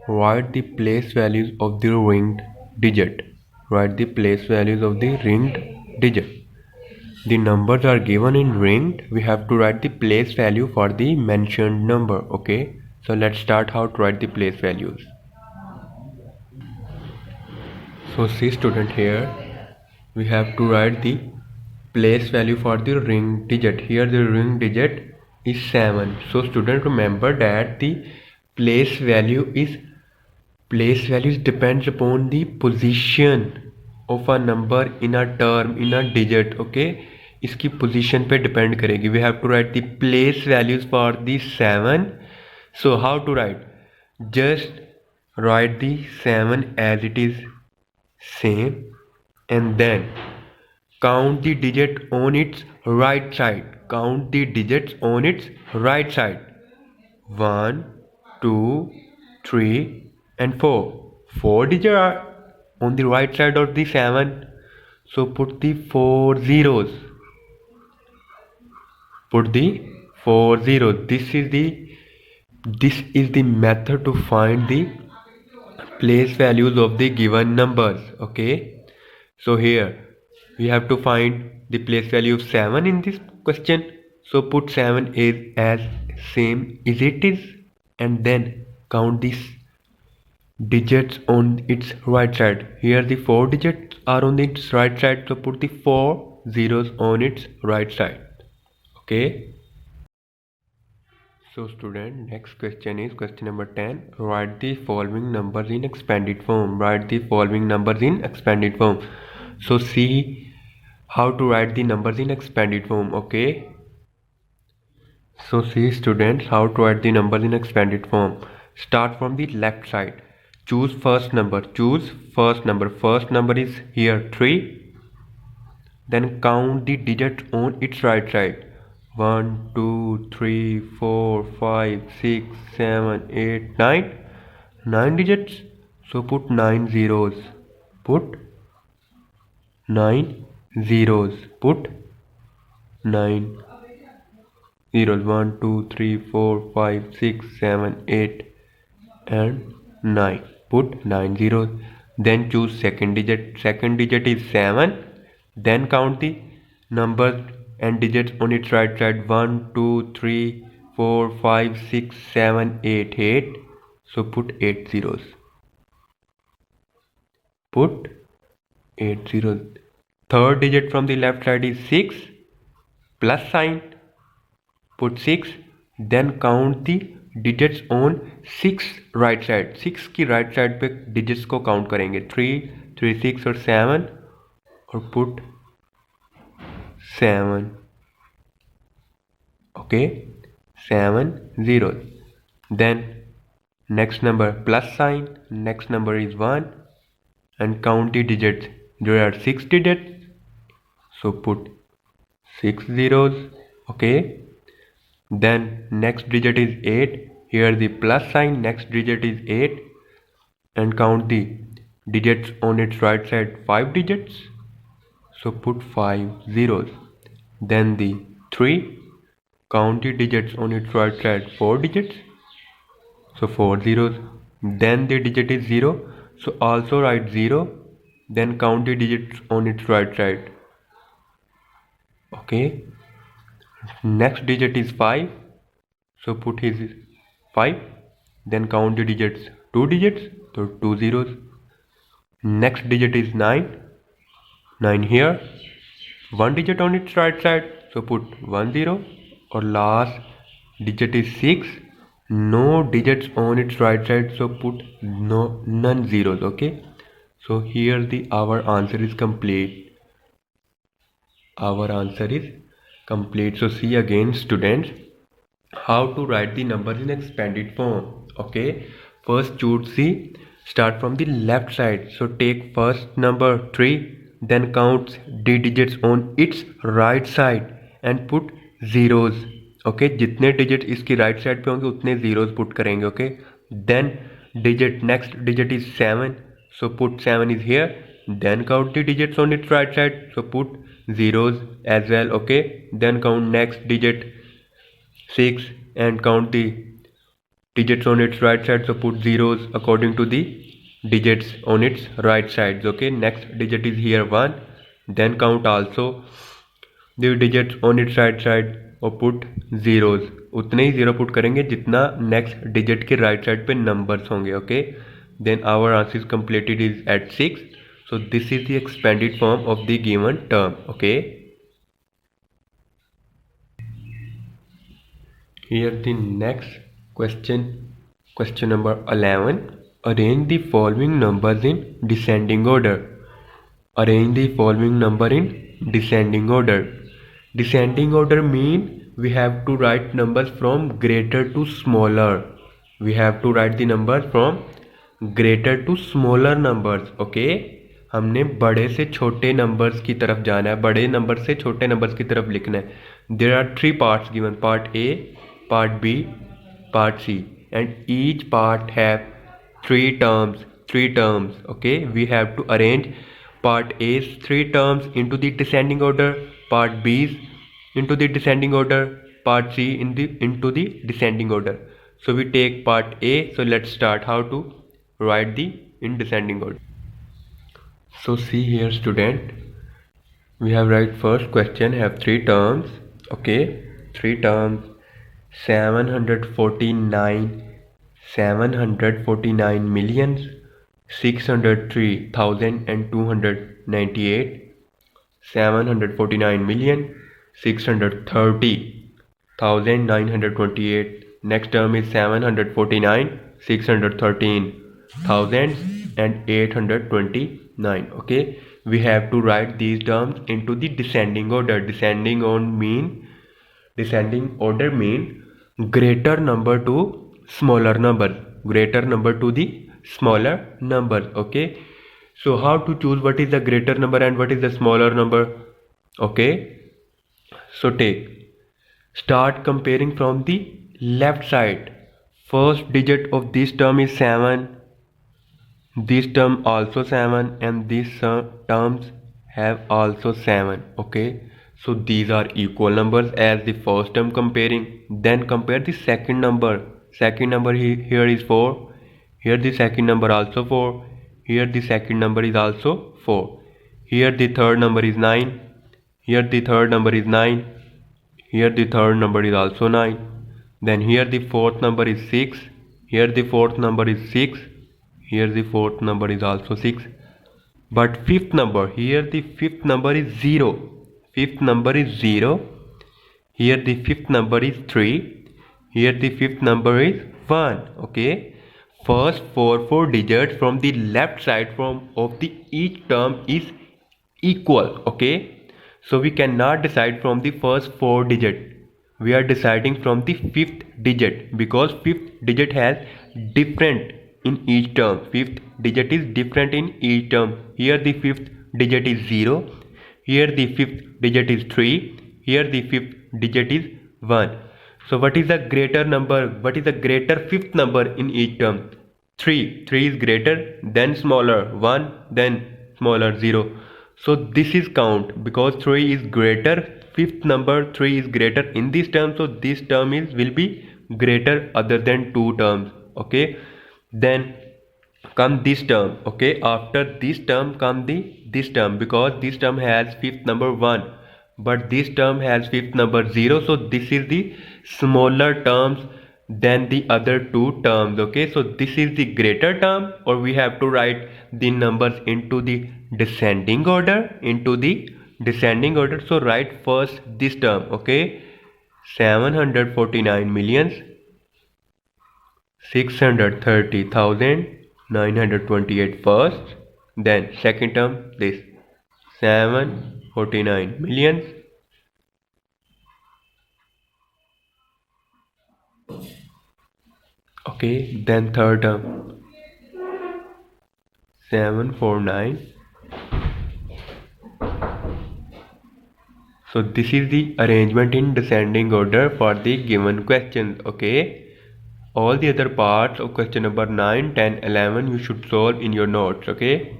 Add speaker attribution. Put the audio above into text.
Speaker 1: Write the place values of the ringed digit. Write the place values of the ringed digit. The numbers are given in ringed. We have to write the place value for the mentioned number. Okay. So let's start how to write the place values. So see student, here we have to write the place value for the ring digit. Here the ring digit is 7. So student, remember that the place value is depends upon the position of a number in a term, in a digit. Okay, इसकी position पे depend करेगी. We have to write the place values for the 7. So how to write? Just write the 7 as it is same, and then count the digit on its right side. Count the digits on its right side. 1, 2, 3, and 4. 4 digits are on the right side of the 7. So put the 4 zeros. Put the 4 zeros. This is the method to find the place values of the given numbers. Okay. So here we have to find the place value of 7 in this question. So put 7 is as same as it is, and then count these digits on its right side. Here the 4 digits are on its right side, so put the 4 zeros on its right side. Okay. So student, next question is question number 10. Write the following numbers in expanded form. Write the following numbers in expanded form. So see how to write the numbers in expanded form. Okay. So see students, how to write the numbers in expanded form. Start from the left side. Choose first number. Choose first number. First number is here 3. Then count the digits on its right side. 1, 2, 3, 4, 5, 6, 7, 8, 9. 9 digits. So put 9 zeros. Put 9 zeros. Put 9 zeros. 1, 2, 3, 4, 5, 6, 7, 8, and 9. Put 9 zeros. Then choose second digit. Second digit is 7. Then count the numbers and digits on its right side. 1, 2, 3, 4, 5, 6, 7, 8, 8. So put 8 zeros. Put 8 zeros. Third digit from the left side is 6. Plus sign. Put 6. Then count the digits on 6 right side. 6 की right side पे digits को count करेंगे. 3, 3, 6 और 7, और put 7. Okay, 7 zeros. Then next number plus sign. Next number is 1, and count the digits. There are 6 digits, so put 6 zeros. Okay. Then next digit is 8. Here the plus sign. Next digit is 8, and count the digits on its right side. 5 digits, so put 5 zeros. Then the 3. Count the digits on its right side. 4 digits, so 4 zeros. Then the digit is 0, so also write 0. Then count the digits on its right side. Okay. Next digit is 5, so put his 5. Then count the digits. 2 digits, so 2 zeros. Next digit is 9. 9 here. 1 digit on its right side, so put 1 0. Or last digit is 6. No digits on its right side, so put none zeros. Okay. So here our answer is complete. Our answer is complete. So see again students, how to write the numbers in expanded form. Okay, first choose the start from the left side. So take first number 3, then count the digits on its right side and put zeros. Okay, जितने digits इसकी right side पे होंगे उतने zeros put करेंगे. Okay, then next digit is 7, so put 7 is here. Then count the digits on its right side, so put zeros as well. Okay, then count next digit 6 and count the digits on its right side, so put zeros according to the digits on its right sides. Okay, next digit is here 1, then count also the digits on its right side और put zeros. उतने ही zero put करेंगे जितना next digit के right side पे numbers होंगे. Okay, then our answer is completed is at 6. So this is the expanded form of the given term. Okay, here the next question number 11. Arrange the following numbers in descending order. Arrange the following number in descending order. Descending order mean we have to write numbers from greater to smaller. We have to write the numbers from greater to smaller numbers. Okay, हमने बड़े से छोटे numbers की तरफ जाना है, बड़े number से छोटे नंबर्स की तरफ लिखना है. There are 3 parts given: part A, part B, part C, and each part have 3 terms. Okay, we have to arrange part A's 3 terms into the descending order, part B's into the descending order, part C into the descending order. So we take part A. So let's start how to write the in descending order. So see here student, we have write first question have 3 terms. Okay, 3 terms: 749 millions 603,298, 749 million 630,928. Next term is 749 613,829. Okay, we have to write these terms into the descending order. Descending order mean greater number to smaller number, greater number to the smaller numbers. Okay, so how to choose what is the greater number and what is the smaller number? Okay, so start comparing from the left side. First digit of this term is 7, this term also 7, and these terms have also 7. Okay, so these are equal numbers as the first term comparing. Then compare the second number. Second number here is 4, here the second number also 4, here the second number is also 4, here the third number is 9, here the third number is 9, here the third number is also 9. Then here the fourth number is 6, here the fourth number is 6, here the fourth number is also 6. But fifth number, here the fifth number is 0, fifth number is 0, here the fifth number is 3, here the fifth number is 1. Okay, first 4 digits from the left side of the each term is equal. Okay, so we cannot decide from the first 4 digit. We are deciding from the fifth digit because fifth digit has different in each term. Fifth digit is different in each term. Here the fifth digit is 0, here the fifth digit is 3, here the fifth digit is 1. So what is the greater number? What is the greater fifth number in each term? 3. 3 is greater, then smaller 1, then smaller 0. So this is count because 3 is greater. Fifth number 3 is greater in this term, so this term will be greater other than 2 terms. Okay, then come this term. Okay, after this term come this term because this term has fifth number 1, but this term has fifth number 0, so this is the smaller terms than the other 2 terms. Okay, so this is the greater term, or we have to write the numbers into the descending order, so write first this term. Okay, 749 millions 630,928 first, then second term this 749 millions okay, then third term 749. So this is the arrangement in descending order for the given questions. Okay, all the other parts of question number 9, 10, 11 you should solve in your notes. Okay.